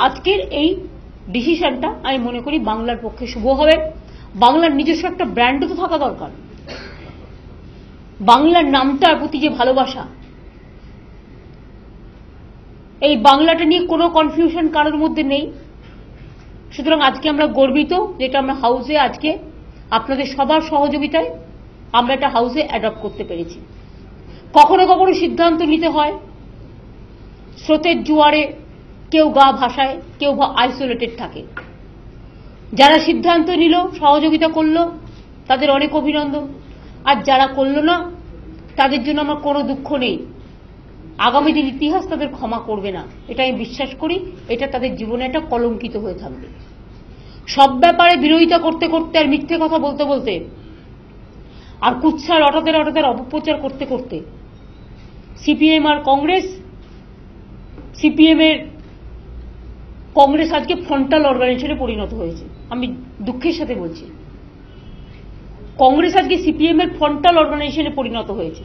আজকের এই ডিসিশনটা আমি মনে করি বাংলার পক্ষে শুভ হবে। বাংলার নিজস্ব একটা ব্র্যান্ডও তো থাকা দরকার। বাংলার নামটার প্রতি যে ভালোবাসা, এই বাংলাটা নিয়ে কোনো কনফিউশন কারোর মধ্যে নেই। সুতরাং আজকে আমরা গর্বিত যেটা আমরা হাউসে আজকে আপনাদের সবার সহযোগিতায় আমরা একটা হাউসে অ্যাডপ্ট করতে পেরেছি। কখনো কখনো সিদ্ধান্ত নিতে হয় স্রোতের জোয়ারে, কেউ গা ভাসায়, কেউ আইসোলেটেড থাকে। যারা সিদ্ধান্ত নিল, সহযোগিতা করলো, তাদের অনেক অভিনন্দন। আর যারা করলো না, তাদের জন্য আমার কোনো দুঃখ নেই। আগামী দিন ইতিহাস তাদের ক্ষমা করবে না, এটা আমি বিশ্বাস করি। এটা তাদের জীবনে একটা কলঙ্কিত হয়ে থাকবে। সব ব্যাপারে বিরোধিতা করতে করতে আর মিথ্যে কথা বলতে বলতে আর কুৎসা রটাতে অপপ্রচার করতে করতে সিপিএম আর কংগ্রেস, কংগ্রেস আজকে ফ্রন্টাল অর্গানাইজেশনে পরিণত হয়েছে। আমি দুঃখের সাথে বলছি, কংগ্রেস আজকে সিপিএম এর ফ্রন্টাল অর্গানাইজেশনে পরিণত হয়েছে।